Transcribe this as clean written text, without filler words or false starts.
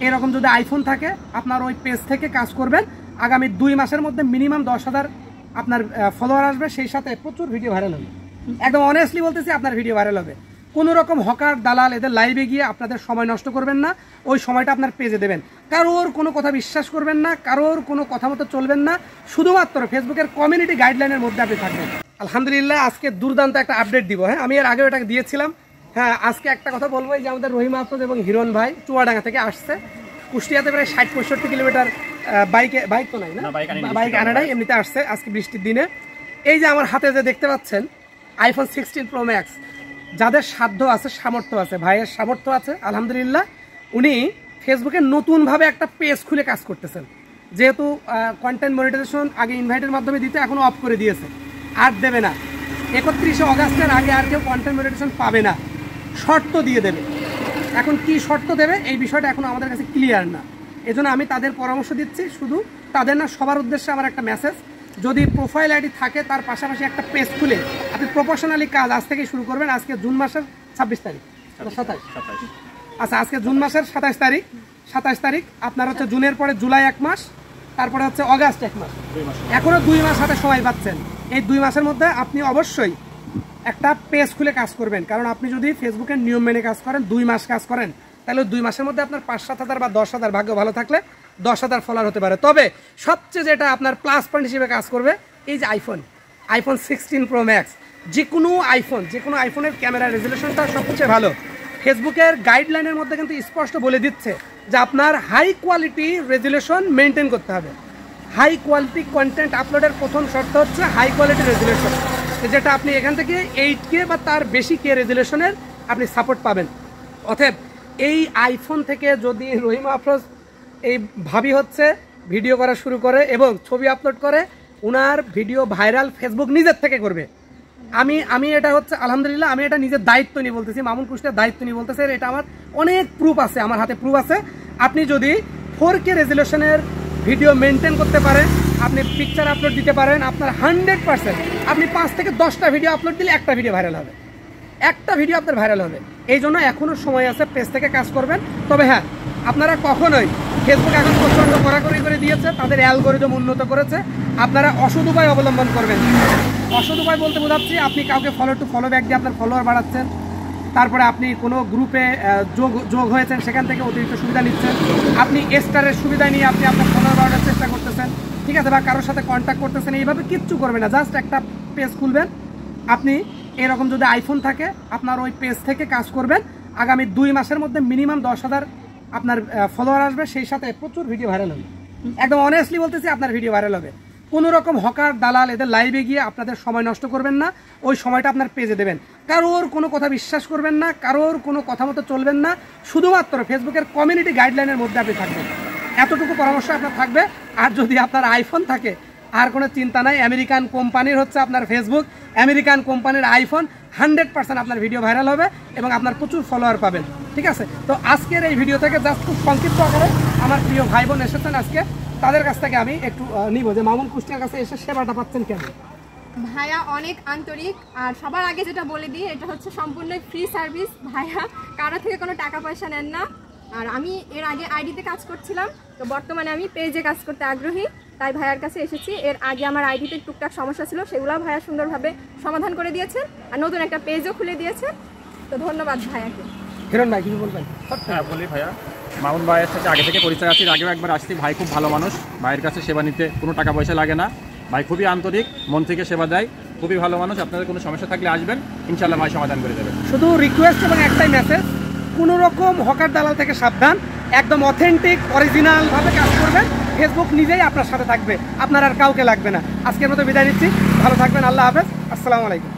এরকম যদি আইফোন থাকে আপনার ওই পেজ থেকে কাজ করবেন, আগামী 2 মাসের মধ্যে মিনিমাম 10,000 আপনার ফলোয়ার আসবে, সেই সাথে প্রচুর ভিডিও ভাইরাল হবে। একদম অনেস্টলি বলতেছি, আপনার ভিডিও ভাইরাল হবে। কোনো রকম হকার দালাল এদের লাইভে গিয়ে আপনাদের সময় নষ্ট করবেন না, ওই সময়টা আপনার পেজে দেবেন। কারোর কোনো কথা বিশ্বাস করবেন না, কারোর কোনো কথা মতো চলবেন না, শুধুমাত্র ফেসবুকের কমিউনিটি গাইডলাইনের মধ্যে আপনি থাকবেন। আলহামদুলিল্লাহ আজকে দুর্দান্ত একটা আপডেট দিব। হ্যাঁ, আমি এর আগেও এটাকে দিয়েছিলাম। হ্যাঁ, আজকে একটা কথা বলবো, যে আমাদের রহিম আফরোজ এবং হিরণ ভাই চুয়াডাঙ্গা থেকে আসছে। কুষ্টিয়াতে প্রায় 60-65 কিলোমিটার বাইক তো নাই না, বাইক আনে নাই, এমনিতে আসছে আজকে বৃষ্টির দিনে। এই যে আমার হাতে যে দেখতে পাচ্ছেন আইফোন 16 প্রো ম্যাক্স, যাদের সাধ্য আছে, সামর্থ্য আছে, ভাইয়ের সামর্থ্য আছে আলহামদুলিল্লাহ, উনি ফেসবুকে নতুনভাবে একটা পেজ খুলে কাজ করতেছেন। যেহেতু কন্টেন্ট মনিটাইজেশন আগে ইনভাইটের মাধ্যমে দিতে, এখনো অফ করে দিয়েছে, আর দেবে না। 31 অগাস্টের আগে আর কেউ কন্টেন্ট মনিটাইজেশন পাবে না, শর্ত দিয়ে দেবে। এখন কি শর্ত দেবে এই বিষয়টা এখন আমাদের কাছে ক্লিয়ার না, এজন্য আমি তাদের পরামর্শ দিচ্ছি। শুধু তাদের না, সবার উদ্দেশ্যে আমার একটা মেসেজ, যদি প্রোফাইল আইডি থাকে তার পাশাপাশি একটা পেজ খুলে আপনি প্রফেশনালি কাজ আজ থেকে শুরু করবেন। আজকে জুন মাসের 26 তারিখ, 27, আচ্ছা আজকে জুন মাসের 27 তারিখ আপনার হচ্ছে জুনের পরে জুলাই 1 মাস, তারপরে হচ্ছে অগাস্ট 1 মাস, এখনো 2 মাস হাতে সময় পাচ্ছেন। এই 2 মাসের মধ্যে আপনি অবশ্যই একটা পেজ খুলে কাজ করবেন, কারণ আপনি যদি ফেসবুকের নিয়ম মেনে কাজ করেন, 2 মাস কাজ করেন, তাহলে 2 মাসের মধ্যে আপনার 5-7 বা 10,000, ভাগ্য ভালো থাকলে 10,000 ফলোয়ার হতে পারে। তবে সবচেয়ে যেটা আপনার প্লাস পয়েন্ট হিসেবে কাজ করবে, এই যে আইফোন 16 প্রো ম্যাক্স, যে কোনো আইফোনের ক্যামেরা রেজুলেশনটা সবচেয়ে ভালো। ফেসবুকের গাইডলাইনের মধ্যে কিন্তু স্পষ্ট বলে দিচ্ছে যে আপনার হাই কোয়ালিটি রেজুলেশন মেনটেন করতে হবে। হাই কোয়ালিটি কন্টেন্ট আপলোডের প্রথম শর্ত হচ্ছে হাই কোয়ালিটি রেজুলেশন, যেটা আপনি এখান থেকে 8K বা তার বেশি কে রেজুলেশনের আপনি সাপোর্ট পাবেন। অতএব এই আইফোন থেকে যদি রহিম আফরোজ এই ভাবি হচ্ছে ভিডিও করা শুরু করে এবং ছবি আপলোড করে, উনার ভিডিও ভাইরাল ফেসবুক নিজের থেকে করবে। আমি এটা হচ্ছে আলহামদুলিল্লাহ, আমি এটা নিজের দায়িত্ব নিয়ে বলতেছি, মামুন কুষ্টিয়ার দায়িত্ব নিয়ে বলতেছে। এটা আমার অনেক প্রুফ আছে, আমার হাতে প্রুফ আছে। আপনি যদি 4K রেজুলেশনের ভিডিও মেনটেন করতে পারেন, আপনি পিকচার আপলোড দিতে পারেন, আপনার 100% আপনি 5 থেকে 10টা ভিডিও আপলোড দিলে একটা ভিডিও ভাইরাল হবে, একটা ভিডিও আপনার ভাইরাল হবে। এই জন্য এখনও সময় আছে, পেজ থেকে কাজ করবেন। তবে হ্যাঁ, আপনারা কখনোই, ফেসবুক এখন প্রচণ্ড কড়াকড়ি করে দিয়েছে, তাদের অ্যালগরিদম উন্নত করেছে, আপনারা অসৎ উপায় অবলম্বন করবেন। অসৎ উপায় বলতে বোঝাচ্ছি, আপনি কাউকে ফলো ব্যাক দিয়ে আপনার ফলোয়ার বাড়াচ্ছেন, তারপরে আপনি কোনো গ্রুপে যোগ হয়েছেন, সেখান থেকে অতিরিক্ত সুবিধা নিচ্ছেন, আপনি স্টারের সুবিধা নিয়ে আপনি আপনার ফলোয়ার বাড়ানোর চেষ্টা করতেছেন, ঠিক আছে, বা কারোর সাথে কন্ট্যাক্ট করতেছেন। এইভাবে কিচ্ছু করবেন না, জাস্ট একটা পেজ খুলবেন। আপনি এরকম যদি আইফোন থাকে আপনার ওই পেজ থেকে কাজ করবেন, আগামী 2 মাসের মধ্যে মিনিমাম 10,000 আপনার ফলোয়ার আসবে, সেই সাথে প্রচুর ভিডিও ভাইরাল হবে। একদম অনেস্টলি বলতেছি, আপনার ভিডিও ভাইরাল হবে। কোনো রকম হকার দালাল এদের লাইভে গিয়ে আপনাদের সময় নষ্ট করবেন না, ওই সময়টা আপনার পেজে দেবেন। কারোর কোনো কথা বিশ্বাস করবেন না, কারোর কোনো কথা মতো চলবেন না, শুধুমাত্র ফেসবুকের কমিউনিটি গাইডলাইনের মধ্যে আপনি থাকবেন। এতটুকু পরামর্শ আপনার থাকবে। আর যদি আপনার আইফোন থাকে আর কোনো চিন্তা নাই, আমেরিকান কোম্পানির হচ্ছে আপনার ফেসবুক, আমেরিকান কোম্পানির আইফোন, 100% আপনার ভিডিও ভাইরাল হবে এবং আপনার প্রচুর ফলোয়ার পাবেন, ঠিক আছে। তো আজকের এই ভিডিও থেকে জাস্ট খুব সংক্ষিপ্ত আকারে আমার প্রিয় ভাই বোন এসেছেন আজকে, তাদের কাছ থেকে আমি একটু নিব যে মামুন কুষ্টিয়ার কাছে এসে সেবাটা পাচ্ছেন কেন। ভাইয়া অনেক আন্তরিক, আর সবার আগে যেটা বলে দিই, এটা হচ্ছে সম্পূর্ণ ফ্রি সার্ভিস। ভাইয়া কারো থেকে কোনো টাকা পয়সা নেন না। আর আমি এর আগে আইডিতে কাজ করছিলাম, তো বর্তমানে আমি পেজে কাজ করতে আগ্রহী, তাই ভাইয়ার কাছে এসেছি। এর আগে আমার আইডিতে টুকটাক সমস্যা ছিল, সেগুলো ভাইয়া সুন্দরভাবে সমাধান করে দিয়েছেন, আর নতুন একটা পেজও খুলে দিয়েছে। তো ধন্যবাদ ভাইয়াকে। হিরণ ভাই কিছু বলবেন? হ্যাঁ বলি ভাইয়া, মামুন ভাইয়ের সাথে আগে থেকে পরিচয় আছে, আগেও একবার আসছি। ভাই খুব ভালো মানুষ, ভাইয়ের কাছে সেবা নিতে কোনো টাকা পয়সা লাগে না। ভাই খুবই আন্তরিক, মন থেকে সেবা দেয়, খুবই ভালো মানুষ। আপনাদের কোনো সমস্যা থাকলে আসবেন, ইনশাল্লাহ ভাই সমাধান করে দেবেন। শুধু রিকোয়েস্ট এবং একটাই মেসেজ, কোনো রকম হকার দালাল থেকে সাবধান, একদম অথেন্টিক অরিজিনালভাবে কাজ করবেন। ফেসবুক নিজেই আপনার সাথে থাকবে, আপনার আর কাউকে লাগবে না। আজকের মতো বিদায় নিচ্ছি, ভালো থাকবেন, আল্লাহ হাফেজ, আসসালামু আলাইকুম।